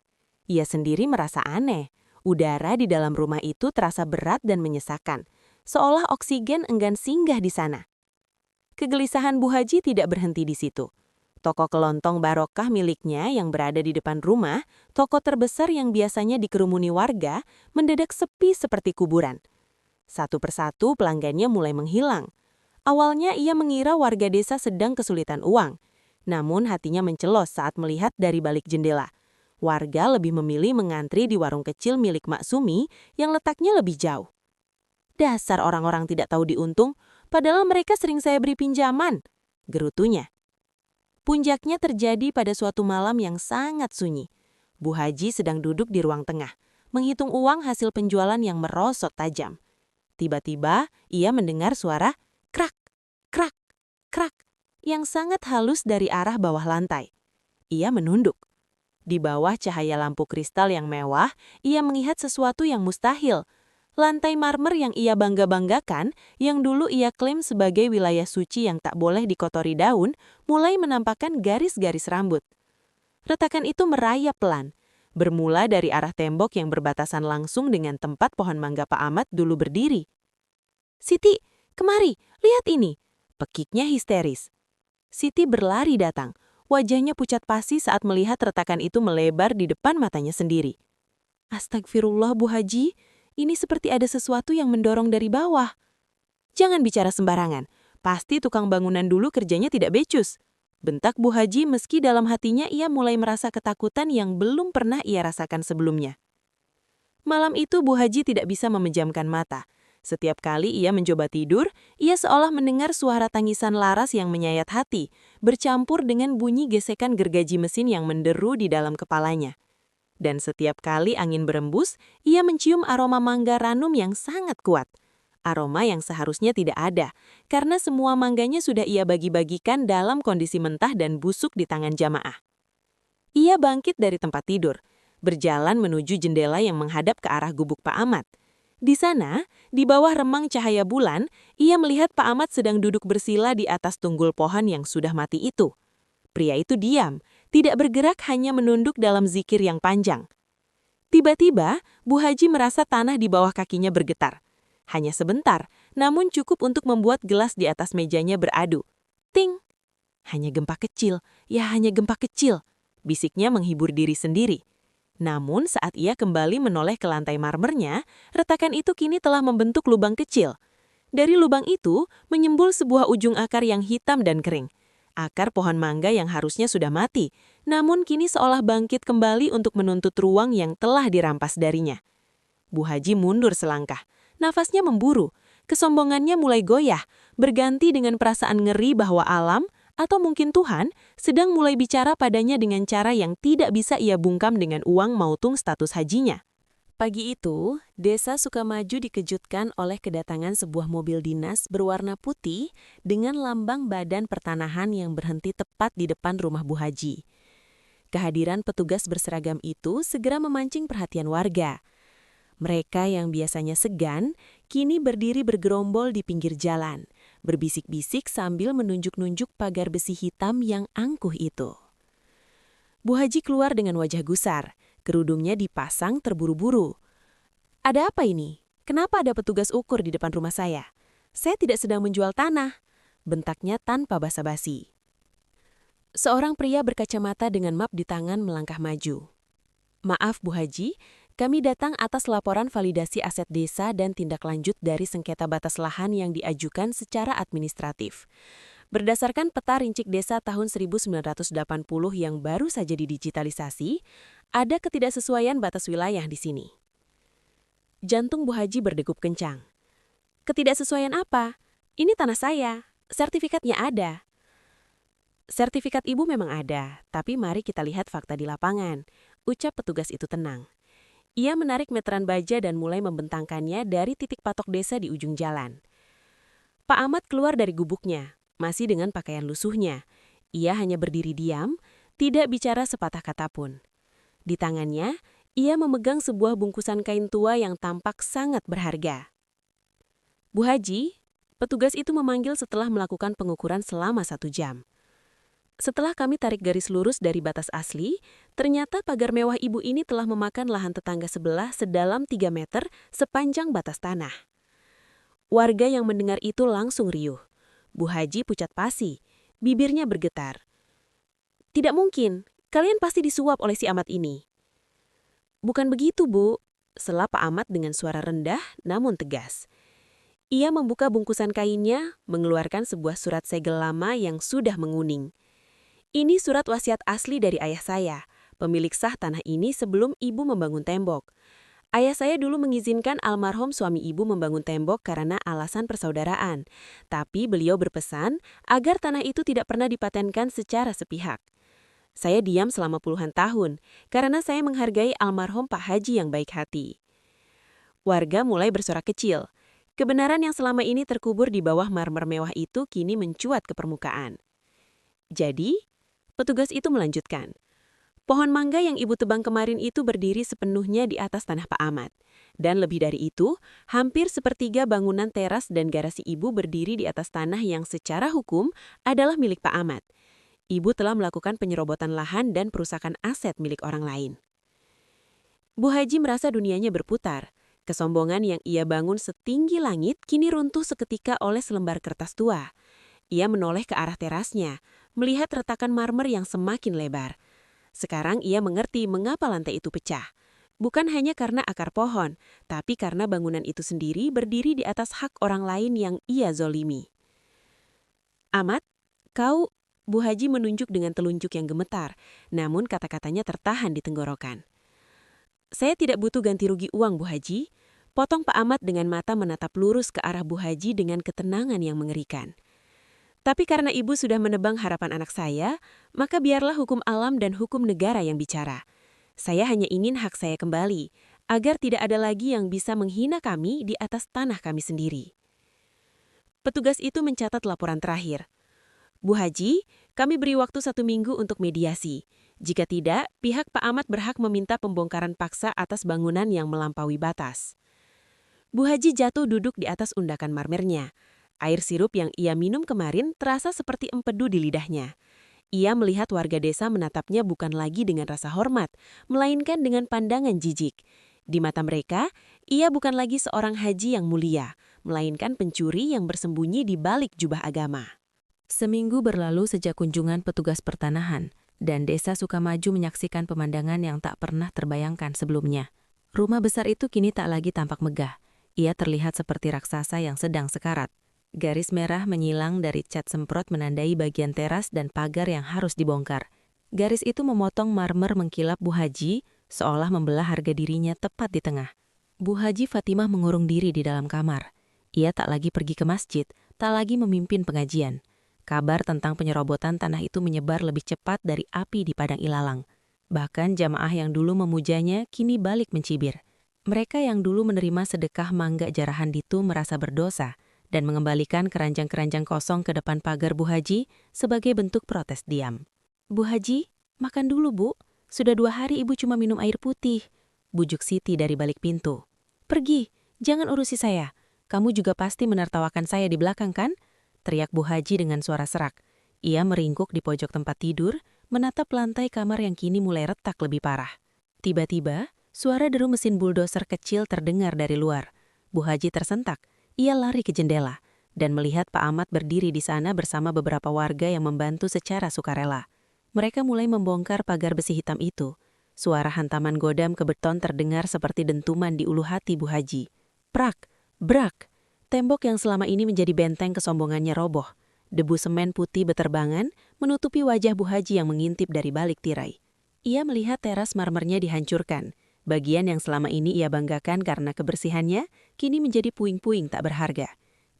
Ia sendiri merasa aneh. Udara di dalam rumah itu terasa berat dan menyesakan, seolah oksigen enggan singgah di sana. Kegelisahan Bu Haji tidak berhenti di situ. Toko kelontong barokah miliknya yang berada di depan rumah, toko terbesar yang biasanya dikerumuni warga, mendadak sepi seperti kuburan. Satu persatu pelanggannya mulai menghilang. Awalnya ia mengira warga desa sedang kesulitan uang. Namun hatinya mencelos saat melihat dari balik jendela. Warga lebih memilih mengantri di warung kecil milik Mak Sumi yang letaknya lebih jauh. "Dasar orang-orang tidak tahu diuntung, padahal mereka sering saya beri pinjaman," gerutunya. Puncaknya terjadi pada suatu malam yang sangat sunyi. Bu Haji sedang duduk di ruang tengah, menghitung uang hasil penjualan yang merosot tajam. Tiba-tiba, ia mendengar suara krak, krak, krak yang sangat halus dari arah bawah lantai. Ia menunduk. Di bawah cahaya lampu kristal yang mewah, ia melihat sesuatu yang mustahil. Lantai marmer yang ia bangga-banggakan, yang dulu ia klaim sebagai wilayah suci yang tak boleh dikotori daun, mulai menampakkan garis-garis rambut. Retakan itu merayap pelan, bermula dari arah tembok yang berbatasan langsung dengan tempat pohon mangga Pak Ahmad dulu berdiri. "Siti, kemari, lihat ini!" Pekiknya histeris. Siti berlari datang. Wajahnya pucat pasi saat melihat retakan itu melebar di depan matanya sendiri. "Astagfirullah, Bu Haji, ini seperti ada sesuatu yang mendorong dari bawah." "Jangan bicara sembarangan, pasti tukang bangunan dulu kerjanya tidak becus," bentak Bu Haji meski dalam hatinya ia mulai merasa ketakutan yang belum pernah ia rasakan sebelumnya. Malam itu Bu Haji tidak bisa memejamkan mata. Setiap kali ia mencoba tidur, ia seolah mendengar suara tangisan laras yang menyayat hati, bercampur dengan bunyi gesekan gergaji mesin yang menderu di dalam kepalanya. Dan setiap kali angin berembus, ia mencium aroma mangga ranum yang sangat kuat. Aroma yang seharusnya tidak ada, karena semua mangganya sudah ia bagi-bagikan dalam kondisi mentah dan busuk di tangan jamaah. Ia bangkit dari tempat tidur, berjalan menuju jendela yang menghadap ke arah gubuk Pak Ahmad. Di sana, di bawah remang cahaya bulan, ia melihat Pak Ahmad sedang duduk bersila di atas tunggul pohon yang sudah mati itu. Pria itu diam, tidak bergerak, hanya menunduk dalam zikir yang panjang. Tiba-tiba, Bu Haji merasa tanah di bawah kakinya bergetar. Hanya sebentar, namun cukup untuk membuat gelas di atas mejanya beradu. Ting! "Hanya gempa kecil, ya hanya gempa kecil," bisiknya menghibur diri sendiri. Namun saat ia kembali menoleh ke lantai marmernya, retakan itu kini telah membentuk lubang kecil. Dari lubang itu, menyembul sebuah ujung akar yang hitam dan kering. Akar pohon mangga yang harusnya sudah mati, namun kini seolah bangkit kembali untuk menuntut ruang yang telah dirampas darinya. Bu Haji mundur selangkah. Nafasnya memburu, kesombongannya mulai goyah, berganti dengan perasaan ngeri bahwa alam, atau mungkin Tuhan, sedang mulai bicara padanya dengan cara yang tidak bisa ia bungkam dengan uang mautung status hajinya. Pagi itu, Desa Sukamaju dikejutkan oleh kedatangan sebuah mobil dinas berwarna putih dengan lambang Badan Pertanahan yang berhenti tepat di depan rumah Bu Haji. Kehadiran petugas berseragam itu segera memancing perhatian warga. Mereka yang biasanya segan, kini berdiri bergerombol di pinggir jalan, berbisik-bisik sambil menunjuk-nunjuk pagar besi hitam yang angkuh itu. Bu Haji keluar dengan wajah gusar, kerudungnya dipasang terburu-buru. "Ada apa ini? Kenapa ada petugas ukur di depan rumah saya? Saya tidak sedang menjual tanah," bentaknya tanpa basa-basi. Seorang pria berkacamata dengan map di tangan melangkah maju. "Maaf Bu Haji, kami datang atas laporan validasi aset desa dan tindak lanjut dari sengketa batas lahan yang diajukan secara administratif. Berdasarkan peta rincik desa tahun 1980 yang baru saja didigitalisasi, ada ketidaksesuaian batas wilayah di sini." Jantung Bu Haji berdegup kencang. "Ketidaksesuaian apa? Ini tanah saya, sertifikatnya ada." "Sertifikat Ibu memang ada, tapi mari kita lihat fakta di lapangan," ucap petugas itu tenang. Ia menarik meteran baja dan mulai membentangkannya dari titik patok desa di ujung jalan. Pak Ahmad keluar dari gubuknya, masih dengan pakaian lusuhnya. Ia hanya berdiri diam, tidak bicara sepatah kata pun. Di tangannya, ia memegang sebuah bungkusan kain tua yang tampak sangat berharga. "Bu Haji," petugas itu memanggil setelah melakukan pengukuran selama 1 jam. "Setelah kami tarik garis lurus dari batas asli, ternyata pagar mewah Ibu ini telah memakan lahan tetangga sebelah sedalam 3 meter sepanjang batas tanah." Warga yang mendengar itu langsung riuh. Bu Haji pucat pasi, bibirnya bergetar. "Tidak mungkin, kalian pasti disuap oleh si Ahmad ini." "Bukan begitu, Bu," sela Pak Ahmad dengan suara rendah namun tegas. Ia membuka bungkusan kainnya, mengeluarkan sebuah surat segel lama yang sudah menguning. "Ini surat wasiat asli dari ayah saya, pemilik sah tanah ini sebelum Ibu membangun tembok. Ayah saya dulu mengizinkan almarhum suami Ibu membangun tembok karena alasan persaudaraan, tapi beliau berpesan agar tanah itu tidak pernah dipatenkan secara sepihak. Saya diam selama puluhan tahun, karena saya menghargai almarhum Pak Haji yang baik hati." Warga mulai bersorak kecil. Kebenaran yang selama ini terkubur di bawah marmer mewah itu kini mencuat ke permukaan. Jadi, petugas itu melanjutkan. Pohon mangga yang ibu tebang kemarin itu berdiri sepenuhnya di atas tanah Pak Ahmad. Dan lebih dari itu, hampir sepertiga bangunan teras dan garasi ibu berdiri di atas tanah yang secara hukum adalah milik Pak Ahmad. Ibu telah melakukan penyerobotan lahan dan perusakan aset milik orang lain. Bu Haji merasa dunianya berputar. Kesombongan yang ia bangun setinggi langit kini runtuh seketika oleh selembar kertas tua. Ia menoleh ke arah terasnya, melihat retakan marmer yang semakin lebar. Sekarang ia mengerti mengapa lantai itu pecah. Bukan hanya karena akar pohon, tapi karena bangunan itu sendiri berdiri di atas hak orang lain yang ia zolimi. Ahmad, kau... Bu Haji menunjuk dengan telunjuk yang gemetar, namun kata-katanya tertahan di tenggorokan. Saya tidak butuh ganti rugi uang, Bu Haji. Potong Pak Ahmad dengan mata menatap lurus ke arah Bu Haji dengan ketenangan yang mengerikan. Tapi karena ibu sudah menebang harapan anak saya, maka biarlah hukum alam dan hukum negara yang bicara. Saya hanya ingin hak saya kembali, agar tidak ada lagi yang bisa menghina kami di atas tanah kami sendiri. Petugas itu mencatat laporan terakhir. Bu Haji, kami beri waktu 1 minggu untuk mediasi. Jika tidak, pihak Pak Ahmad berhak meminta pembongkaran paksa atas bangunan yang melampaui batas. Bu Haji jatuh duduk di atas undakan marmernya. Air sirup yang ia minum kemarin terasa seperti empedu di lidahnya. Ia melihat warga desa menatapnya bukan lagi dengan rasa hormat, melainkan dengan pandangan jijik. Di mata mereka, ia bukan lagi seorang haji yang mulia, melainkan pencuri yang bersembunyi di balik jubah agama. Seminggu berlalu sejak kunjungan petugas pertanahan, dan desa Sukamaju menyaksikan pemandangan yang tak pernah terbayangkan sebelumnya. Rumah besar itu kini tak lagi tampak megah. Ia terlihat seperti raksasa yang sedang sekarat. Garis merah menyilang dari cat semprot menandai bagian teras dan pagar yang harus dibongkar. Garis itu memotong marmer mengkilap Bu Haji, seolah membelah harga dirinya tepat di tengah. Bu Haji Fatimah mengurung diri di dalam kamar. Ia tak lagi pergi ke masjid, tak lagi memimpin pengajian. Kabar tentang penyerobotan tanah itu menyebar lebih cepat dari api di padang ilalang. Bahkan jamaah yang dulu memujanya kini balik mencibir. Mereka yang dulu menerima sedekah mangga jarahan itu merasa berdosa dan mengembalikan keranjang-keranjang kosong ke depan pagar Bu Haji sebagai bentuk protes diam. Bu Haji, makan dulu Bu. Sudah 2 hari ibu cuma minum air putih. Bujuk Siti dari balik pintu. Pergi, jangan urusi saya. Kamu juga pasti menertawakan saya di belakang kan? Teriak Bu Haji dengan suara serak. Ia meringkuk di pojok tempat tidur, menatap lantai kamar yang kini mulai retak lebih parah. Tiba-tiba, suara deru mesin buldoser kecil terdengar dari luar. Bu Haji tersentak. Ia lari ke jendela dan melihat Pak Ahmad berdiri di sana bersama beberapa warga yang membantu secara sukarela. Mereka mulai membongkar pagar besi hitam itu. Suara hantaman godam ke beton terdengar seperti dentuman di ulu hati Bu Haji. Prak, brak. Tembok yang selama ini menjadi benteng kesombongannya roboh. Debu semen putih beterbangan menutupi wajah Bu Haji yang mengintip dari balik tirai. Ia melihat teras marmernya dihancurkan. Bagian yang selama ini ia banggakan karena kebersihannya, kini menjadi puing-puing tak berharga.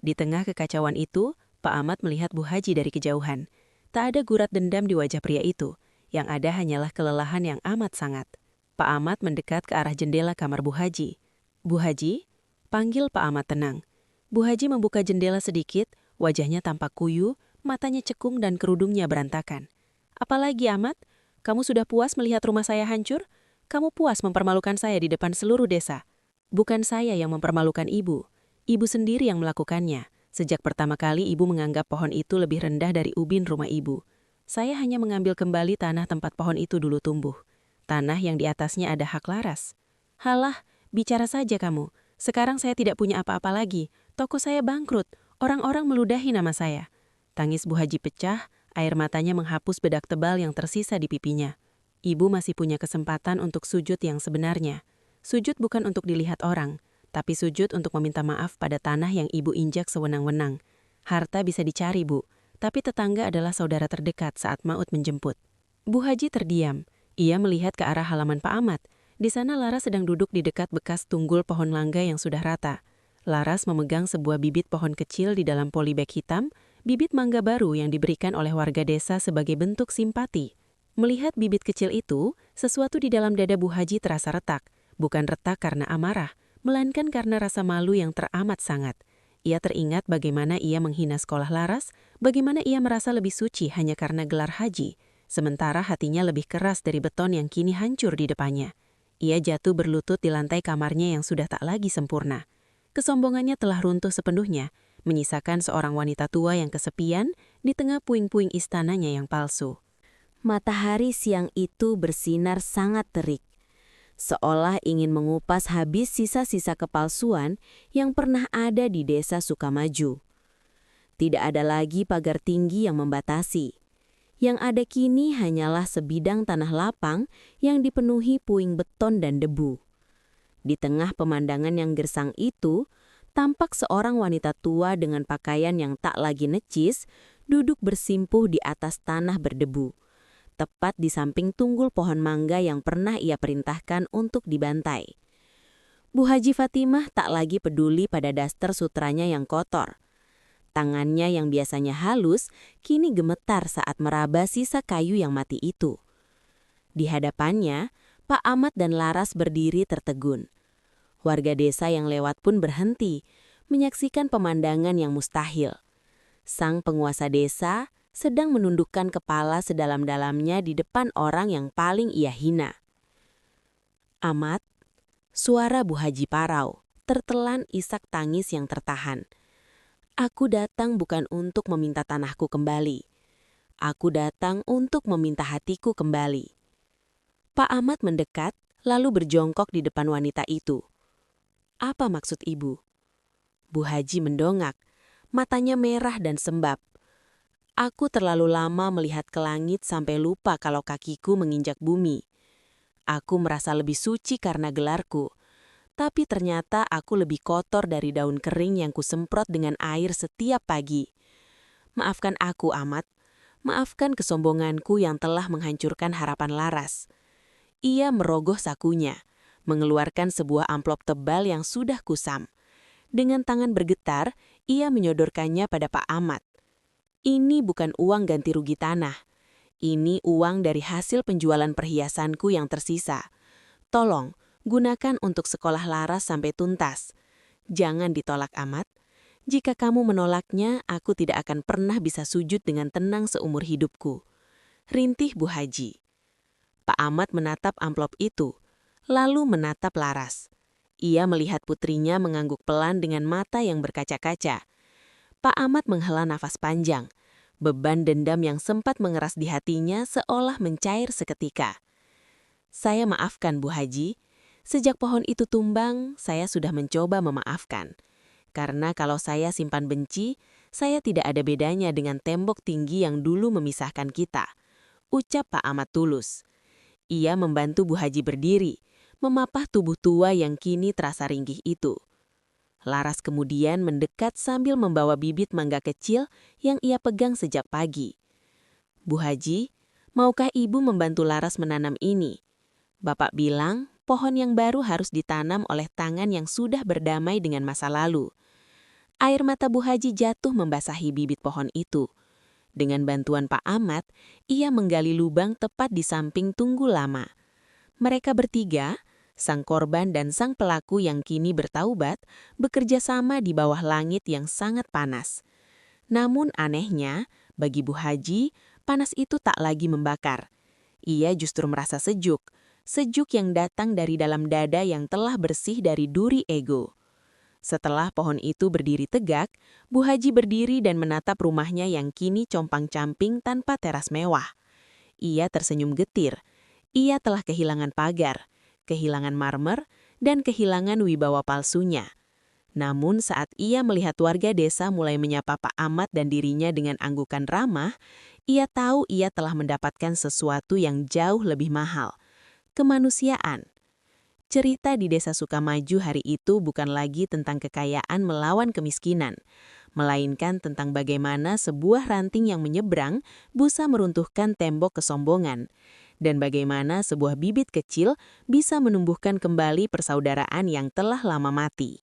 Di tengah kekacauan itu, Pak Ahmad melihat Bu Haji dari kejauhan. Tak ada gurat dendam di wajah pria itu. Yang ada hanyalah kelelahan yang amat sangat. Pak Ahmad mendekat ke arah jendela kamar Bu Haji. Bu Haji, panggil Pak Ahmad tenang. Bu Haji membuka jendela sedikit, wajahnya tampak kuyu, matanya cekung dan kerudungnya berantakan. Apalagi Ahmad, kamu sudah puas melihat rumah saya hancur? Kamu puas mempermalukan saya di depan seluruh desa. Bukan saya yang mempermalukan ibu. Ibu sendiri yang melakukannya. Sejak pertama kali ibu menganggap pohon itu lebih rendah dari ubin rumah ibu. Saya hanya mengambil kembali tanah tempat pohon itu dulu tumbuh. Tanah yang di atasnya ada hak laras. Halah, bicara saja kamu. Sekarang saya tidak punya apa-apa lagi. Toko saya bangkrut. Orang-orang meludahi nama saya. Tangis Bu Haji pecah, air matanya menghapus bedak tebal yang tersisa di pipinya. Ibu masih punya kesempatan untuk sujud yang sebenarnya. Sujud bukan untuk dilihat orang, tapi sujud untuk meminta maaf pada tanah yang ibu injak sewenang-wenang. Harta bisa dicari, Bu, tapi tetangga adalah saudara terdekat saat maut menjemput. Bu Haji terdiam. Ia melihat ke arah halaman Pak Ahmad. Di sana Laras sedang duduk di dekat bekas tunggul pohon langga yang sudah rata. Laras memegang sebuah bibit pohon kecil di dalam polybag hitam, bibit mangga baru yang diberikan oleh warga desa sebagai bentuk simpati. Melihat bibit kecil itu, sesuatu di dalam dada Bu Haji terasa retak. Bukan retak karena amarah, melainkan karena rasa malu yang teramat sangat. Ia teringat bagaimana ia menghina sekolah Laras, bagaimana ia merasa lebih suci hanya karena gelar haji, sementara hatinya lebih keras dari beton yang kini hancur di depannya. Ia jatuh berlutut di lantai kamarnya yang sudah tak lagi sempurna. Kesombongannya telah runtuh sepenuhnya, menyisakan seorang wanita tua yang kesepian di tengah puing-puing istananya yang palsu. Matahari siang itu bersinar sangat terik, seolah ingin mengupas habis sisa-sisa kepalsuan yang pernah ada di desa Sukamaju. Tidak ada lagi pagar tinggi yang membatasi. Yang ada kini hanyalah sebidang tanah lapang yang dipenuhi puing beton dan debu. Di tengah pemandangan yang gersang itu, tampak seorang wanita tua dengan pakaian yang tak lagi necis, duduk bersimpuh di atas tanah berdebu, tepat di samping tunggul pohon mangga yang pernah ia perintahkan untuk dibantai. Bu Haji Fatimah tak lagi peduli pada daster sutranya yang kotor. Tangannya yang biasanya halus, kini gemetar saat meraba sisa kayu yang mati itu. Di hadapannya, Pak Ahmad dan Laras berdiri tertegun. Warga desa yang lewat pun berhenti, menyaksikan pemandangan yang mustahil. Sang penguasa desa sedang menundukkan kepala sedalam-dalamnya di depan orang yang paling ia hina. "Ahmad," suara Bu Haji parau, tertelan isak tangis yang tertahan. "Aku datang bukan untuk meminta tanahku kembali. Aku datang untuk meminta hatiku kembali." Pak Ahmad mendekat, lalu berjongkok di depan wanita itu. "Apa maksud ibu?" Bu Haji mendongak, matanya merah dan sembab. "Aku terlalu lama melihat ke langit sampai lupa kalau kakiku menginjak bumi. Aku merasa lebih suci karena gelarku, tapi ternyata aku lebih kotor dari daun kering yang kusemprot dengan air setiap pagi. Maafkan aku, Ahmad. Maafkan kesombonganku yang telah menghancurkan harapan Laras." Ia merogoh sakunya, mengeluarkan sebuah amplop tebal yang sudah kusam. Dengan tangan bergetar, ia menyodorkannya pada Pak Ahmad. "Ini bukan uang ganti rugi tanah. Ini uang dari hasil penjualan perhiasanku yang tersisa. Tolong, gunakan untuk sekolah Laras sampai tuntas. Jangan ditolak, Ahmad. Jika kamu menolaknya, aku tidak akan pernah bisa sujud dengan tenang seumur hidupku." Rintih Bu Haji. Pak Ahmad menatap amplop itu, lalu menatap Laras. Ia melihat putrinya mengangguk pelan dengan mata yang berkaca-kaca. Pak Ahmad menghela nafas panjang. Beban dendam yang sempat mengeras di hatinya seolah mencair seketika. "Saya maafkan, Bu Haji. Sejak pohon itu tumbang, saya sudah mencoba memaafkan. Karena kalau saya simpan benci, saya tidak ada bedanya dengan tembok tinggi yang dulu memisahkan kita," ucap Pak Ahmad tulus. Ia membantu Bu Haji berdiri, memapah tubuh tua yang kini terasa ringkih itu. Laras kemudian mendekat sambil membawa bibit mangga kecil yang ia pegang sejak pagi. "Bu Haji, maukah ibu membantu Laras menanam ini? Bapak bilang pohon yang baru harus ditanam oleh tangan yang sudah berdamai dengan masa lalu." Air mata Bu Haji jatuh membasahi bibit pohon itu. Dengan bantuan Pak Ahmad, ia menggali lubang tepat di samping tunggul lama. Mereka bertiga, sang korban dan sang pelaku yang kini bertaubat, bekerja sama di bawah langit yang sangat panas. Namun anehnya, bagi Bu Haji, panas itu tak lagi membakar. Ia justru merasa sejuk yang datang dari dalam dada yang telah bersih dari duri ego. Setelah pohon itu berdiri tegak, Bu Haji berdiri dan menatap rumahnya yang kini compang-camping tanpa teras mewah. Ia tersenyum getir. Ia telah kehilangan pagar, kehilangan marmer, dan kehilangan wibawa palsunya. Namun saat ia melihat warga desa mulai menyapa Pak Ahmad dan dirinya dengan anggukan ramah, ia tahu ia telah mendapatkan sesuatu yang jauh lebih mahal, kemanusiaan. Cerita di desa Sukamaju hari itu bukan lagi tentang kekayaan melawan kemiskinan, melainkan tentang bagaimana sebuah ranting yang menyeberang bisa meruntuhkan tembok kesombongan, dan bagaimana sebuah bibit kecil bisa menumbuhkan kembali persaudaraan yang telah lama mati.